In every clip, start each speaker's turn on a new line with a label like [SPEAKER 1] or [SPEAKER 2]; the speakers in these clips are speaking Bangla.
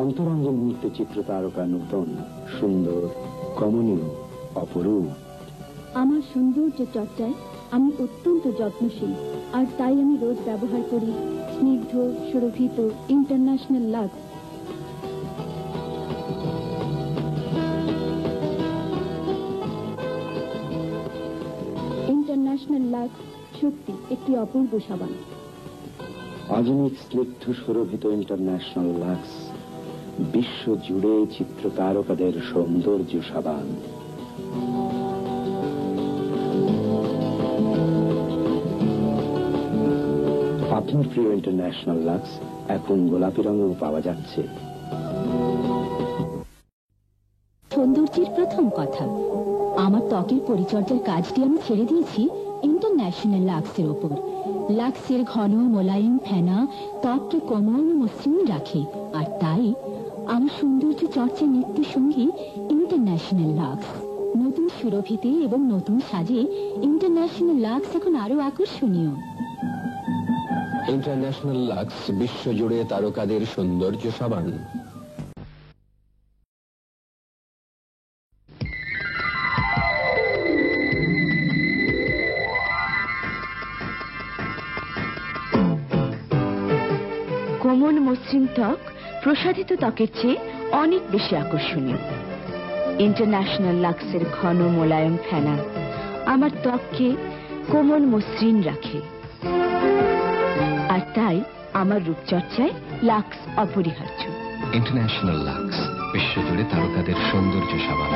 [SPEAKER 1] অন্তরঙ্গন মুহূর্তে চিত্র তারকা নূতন, সুন্দর, কমনীয়, অপরূপ।
[SPEAKER 2] আমার সৌন্দর্য চর্চায় আমি অত্যন্ত যত্নশীল, আর তাই আমি রোজ ব্যবহার করি স্নিগ্ধ সুরভিত ইন্টারন্যাশনাল লাক্স। ইন্টারন্যাশনাল লাক্স সত্যি একটি অপূর্ব সাবান।
[SPEAKER 1] আধুনিক স্নিগ্ধ সুরভিত ইন্টারন্যাশনাল লাক্স বিশ্ব জুড়ে চিত্র তারকাদের সৌন্দর্য সাবান। আপনার প্রিয় ইন্টারন্যাশনাল লাক্স এখন গোলাপি রঙেও পাওয়া যাচ্ছে।
[SPEAKER 2] সৌন্দর্যের প্রথম কথা, আমার ত্বকের পরিচর্যার কাজটি আমি ছেড়ে দিয়েছি ইন্টারন্যাশনাল লাক্সের ওপর। লাক্সের ঘন মোলায়েম ফেনা ত্বককে কোমল মসৃণ রাখে, আর তাই আমার সৌন্দর্য চর্চার নিত্য সঙ্গী ইন্টারন্যাশনাল লাক্স। নতুন সুরভিতে এবং নতুন সাজে ইন্টারন্যাশনাল লাক্স এখন আরো আকর্ষণীয়।
[SPEAKER 1] ইন্টারন্যাশনাল লাক্স বিশ্বজুড়ে তারকাদের সৌন্দর্য সাবান।
[SPEAKER 2] কোমল মসৃণ ত্বক প্রসারিত ত্বকের চেয়ে অনেক বেশি আকর্ষণীয়। ইন্টারন্যাশনাল লাক্সের ঘন মোলায়েম ফেনা আমার ত্বককে কোমল মসৃণ রাখে, আর তাই আমার রূপচর্চায় লাক্স অপরিহার্য।
[SPEAKER 1] ইন্টারন্যাশনাল লাক্স বিশ্বজুড়ে তারকাদের সৌন্দর্য সাবান।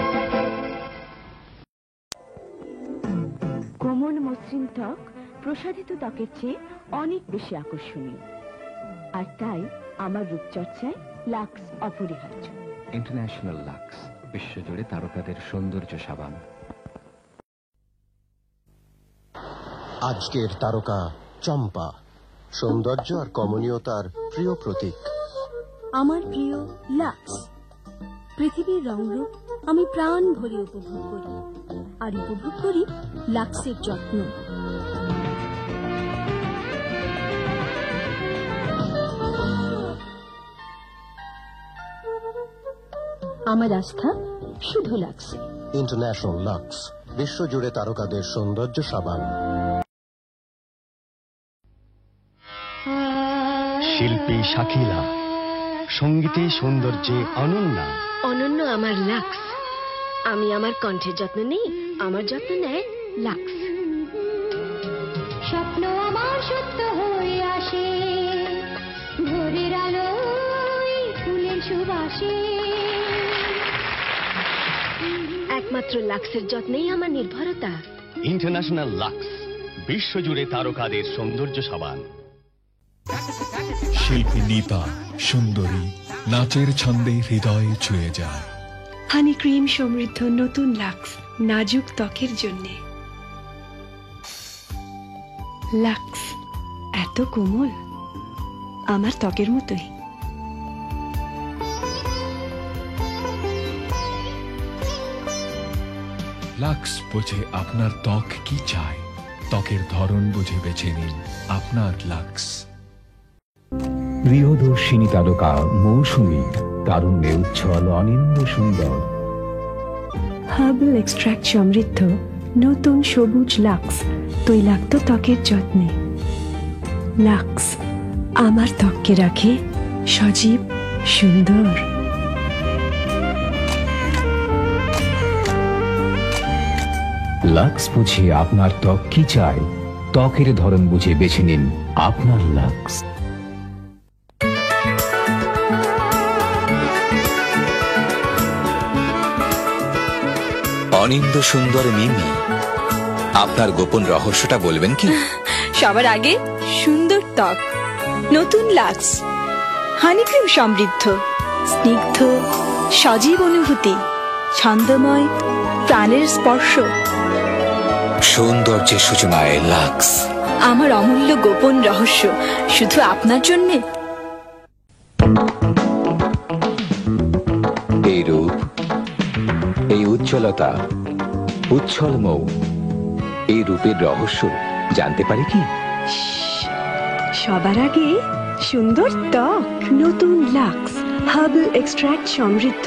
[SPEAKER 2] কোমল মসৃণ ত্বক প্রসারিত ত্বকের চেয়ে অনেক বেশি আকর্ষণীয়, আর তাই আমার রূপচর্চায় লাক্স অপরিহার্য।
[SPEAKER 1] ইন্টারন্যাশনাল লাক্স বিশ্বজুড়ে তারকাদের সৌন্দর্য সাবান।
[SPEAKER 3] আজকের তারকা চম্পা, সৌন্দর্য আর কমনীয়তার প্রিয় প্রতীক।
[SPEAKER 2] আমার প্রিয় লাক্স। পৃথিবীর রংরূপ আমি প্রাণ ভরে উপভোগ করি, আর উপভোগ করি লাক্সের যত্ন। আমার আস্থা শুধু লাক্সে।
[SPEAKER 3] ইন্টারন্যাশনাল লাক্স বিশ্বজুড়ে তারকাদের সৌন্দর্য সাবান।
[SPEAKER 4] শিল্পী শাকিলা, সঙ্গীতে সৌন্দর্যে অনন্যা।
[SPEAKER 2] অনন্য আমার লাক্স। আমি আমার কণ্ঠের যত্ন নেই, আমার যত্ন নেয় লাক্স। স্বপ্ন আমার সত্য হয়ে আসে, ভোরের আলোয় ফুলের সুবাসে। একমাত্র লাক্সের যত্নেই আমার নির্ভরতা।
[SPEAKER 4] ইন্টারন্যাশনাল লাক্স বিশ্বজুড়ে তারকাদের সৌন্দর্য সাবান।
[SPEAKER 5] শিল্পী নীতা, সুন্দরী, নাচের ছন্দে হৃদয়ে ছুঁয়ে যায়।
[SPEAKER 6] হানি ক্রিম সমৃদ্ধ নতুন লাক্স নাজুক ত্বকের জন্য। লাক্স এত কোমল, আমার ত্বকের মতোই।
[SPEAKER 5] লাক্স বোঝে আপনার ত্বক কি চায়, ত্বকের ধরন বুঝে বেছে নিন আপনার লাক্স।
[SPEAKER 7] প্রিয়দর্শিনী তারকা মৌসুমী, তারুণ্যে উচ্ছল অনিন্দ্য সুন্দর।
[SPEAKER 6] হার্বাল এক্সট্রাক্ট সমৃদ্ধ নতুন সবুজ লাক্স তৈলাক্ত ত্বকের যত্নে। লাক্স আমার ত্বককে রাখে সজীব সুন্দর।
[SPEAKER 7] লাক্স বুঝে আপনার ত্বক কি চায়, ত্বকের ধরন বুঝে বেছে নিন আপনার লাক্স।
[SPEAKER 8] অনিন্দ্য সুন্দর মিমি, আপনার গোপন রহস্যটা বলবেন কি?
[SPEAKER 6] সবার আগে সুন্দর ত্বক, নতুন লাক্স হানি ক্রিম সমৃদ্ধ, স্নিগ্ধ সজীব অনুভূতি, ছন্দময় প্রাণের স্পর্শ।
[SPEAKER 8] সৌন্দর্যের সূচনায় লাক্স।
[SPEAKER 6] আমার অমূল্য গোপন রহস্য শুধু আপনার জন্য।
[SPEAKER 8] এই রূপ, এই উজ্জ্বলতা, উচ্ছল মৌ, এই রূপের রহস্য জানতে পারি কি?
[SPEAKER 6] সবার আগে সুন্দর ত্বক, নতুন লাক্স হার্বাল এক্সট্র্যাক্ট সমৃদ্ধ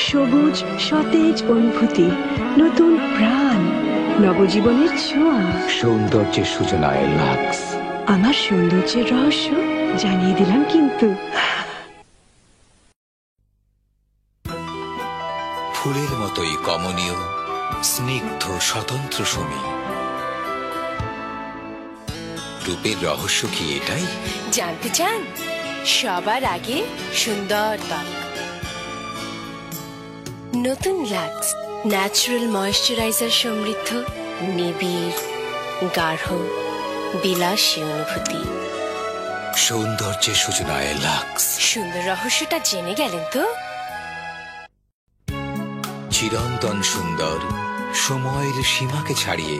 [SPEAKER 6] সবুজ সতেজ অনুভূতি, নতুন প্রাণ, নবজীবনের ছোঁয়া।
[SPEAKER 8] সৌন্দর্যের সূচনায় লাক্স।
[SPEAKER 6] আমার সৌন্দর্যের রহস্য জানিয়ে দিলাম কিন্তু।
[SPEAKER 8] ফুলের মতোই কমনীয়, স্নিগ্ধ স্বতন্ত্র সমী। রূপের রহস্য কি এটাই?
[SPEAKER 9] জানতে চান? সবার আগে সুন্দর ত্বক। নতুন লাক্স ন্যাচারাল ময়েশ্চারাইজার সমৃদ্ধ, নিবিড়, গাঢ়, বিলাসী অনুভূতি।
[SPEAKER 8] সৌন্দর্যের সূচনায় লাক্স।
[SPEAKER 9] সুন্দর রহস্যটা জেনে গেলেন তো?
[SPEAKER 8] চিরন্তন সুন্দর, সময়ের সীমাকে ছাড়িয়ে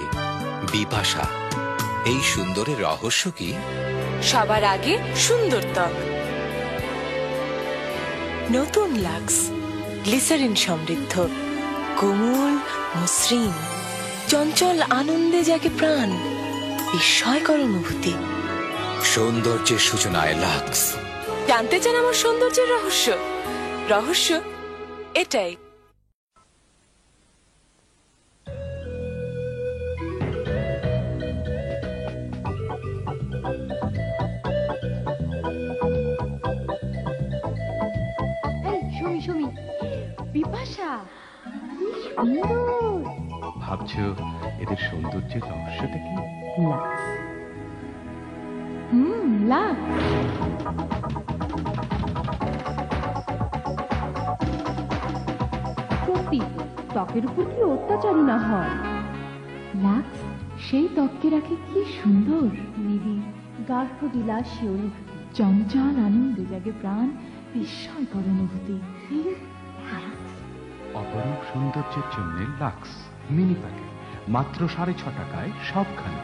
[SPEAKER 8] বিপাশা। এই সুন্দরের রহস্য কি?
[SPEAKER 9] সবার আগে সুন্দর ত্বক। নতুন লাক্স গ্লিসারিন সমৃদ্ধ, কোমল, মসৃণ, চঞ্চল আনন্দে জাগে প্রাণ, বিস্ময়কর অনুভূতি।
[SPEAKER 8] সৌন্দর্যের সূচনায় লাক্স।
[SPEAKER 9] জানতে চান আমার সৌন্দর্যের রহস্য? রহস্য এটাই।
[SPEAKER 2] বিপাশা, কি সুন্দর।
[SPEAKER 5] ভাবছো এদের সৌন্দর্যের রহস্যটা কি?
[SPEAKER 2] লাক্স। লাক্স। সত্যি ত্বকের উপর কি অত্যাচারী না হয়। লাক্স সেই ত্বককে রাখে কি সুন্দর, নিবিড়, গাঢ়, বিলাসী অনুভূতি, চঞ্চল আনন্দে জাগে প্রাণ, বিস্ময়কর অনুভূতি।
[SPEAKER 5] অপরূপ সৌন্দর্যের জন্য লাক্স মিনি প্যাকেট, মাত্র 6.5 টাকায় সবখানে।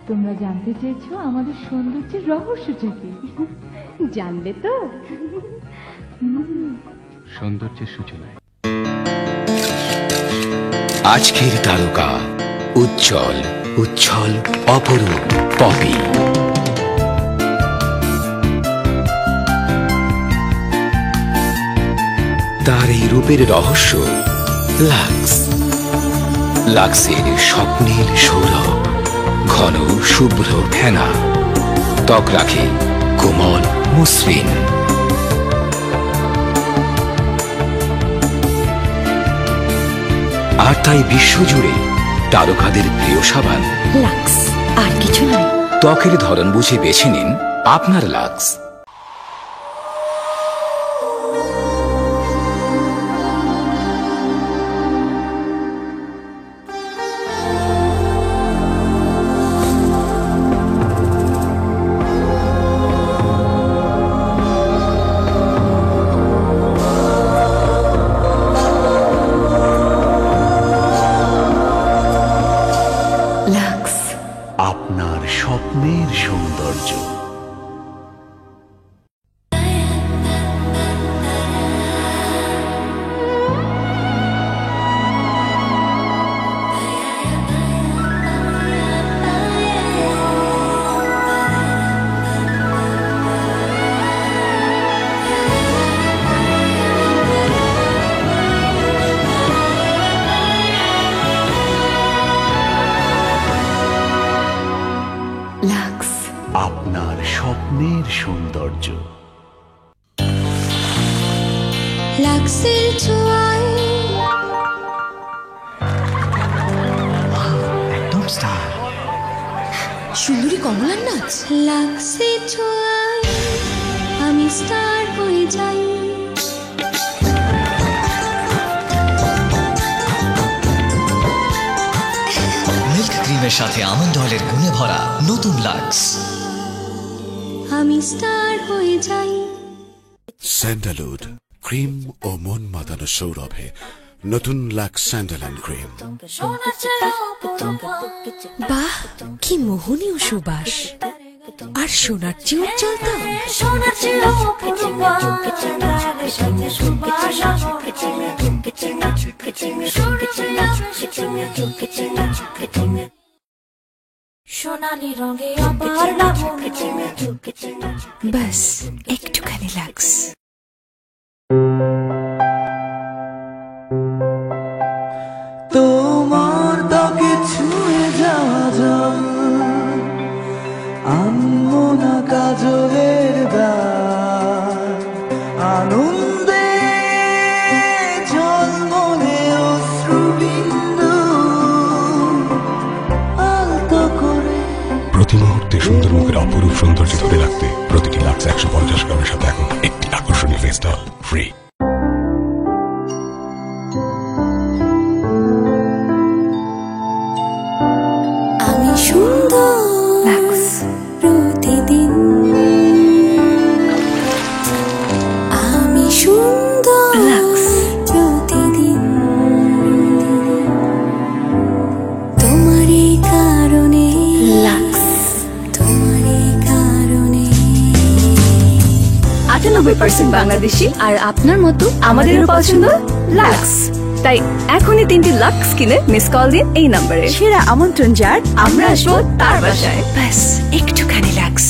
[SPEAKER 2] তোমরা জানতে চেয়েছো আমাদের সৌন্দর্যের রহস্যটা কি? জানলে তো?
[SPEAKER 5] সৌন্দর্যের সূচনায়
[SPEAKER 8] আজকের তারকা উজ্জ্বল, উচ্ছল, অপরূপ পপি। তার এই রূপের রহস্য লাক্স। লাক্সের স্বপ্নের সৌরভ, ঘন শুভ্র ফেনা, ত্বক রাখে কোমল, মসৃণ। আর তাই বিশ্বজুড়ে তারকাদের প্রিয় সাবান
[SPEAKER 9] লাক্স, আর কিছু নয়।
[SPEAKER 8] ত্বকের ধরন বুঝে বেছে নিন আপনার লাক্স।
[SPEAKER 9] লাক্স,
[SPEAKER 10] আপনার স্বপ্নের সৌন্দর্য।
[SPEAKER 9] লাক্স,
[SPEAKER 10] আপনার স্বপ্নের সৌন্দর্য।
[SPEAKER 9] লাক্সের ছোঁয়ায়
[SPEAKER 10] একদম স্টার।
[SPEAKER 9] সুন্দরী কমলার নাচ। লাক্সের ছোঁয়ায় আমি স্টার হয়ে যাই।
[SPEAKER 11] মিল্ক ক্রিমের সাথে আমন্ড অয়েলের গুণে ভরা নতুন লাক্স।
[SPEAKER 9] আমি স্টার হয়ে যাই।
[SPEAKER 12] স্যান্ডালউড ক্রিম ও মন মাতানো সৌরভে নতুন লাক্স স্যান্ডাল অ্যান্ড ক্রিম।
[SPEAKER 9] বাহ, কি মোহনীয় সুবাস, আর সোনার চেয়ে উজ্জ্বল।
[SPEAKER 13] সোনালি রঙে আবার লাবণ্য,
[SPEAKER 9] বাস একটুখানি লাক্স।
[SPEAKER 13] সুন্দর মুখের অপরূপ সৌন্দর্য ধরে রাখতে প্রতিটি লাক্স 150 গ্রামের সাথে এখন একটি আকর্ষণীয় ফেস্টাল ফ্রি।
[SPEAKER 14] আমি সুন্দর লাক্স প্রতিদিন, আমি সুন্দর লাক্স প্রতিদিন, তোমারই কারণে লাক্স, তোমারই কারণে।
[SPEAKER 15] 98% বাংলাদেশি আর আপনার মতো আমাদেরও পছন্দ লাক্স। তাই এখনই 3টি লাক্স কিনে মিস কল দিন এই নম্বরে। সেরা আমন্ত্রণ যার, আমরা আসবো তার বাসায়।
[SPEAKER 6] ব্যাস একটুখানি লাক্স।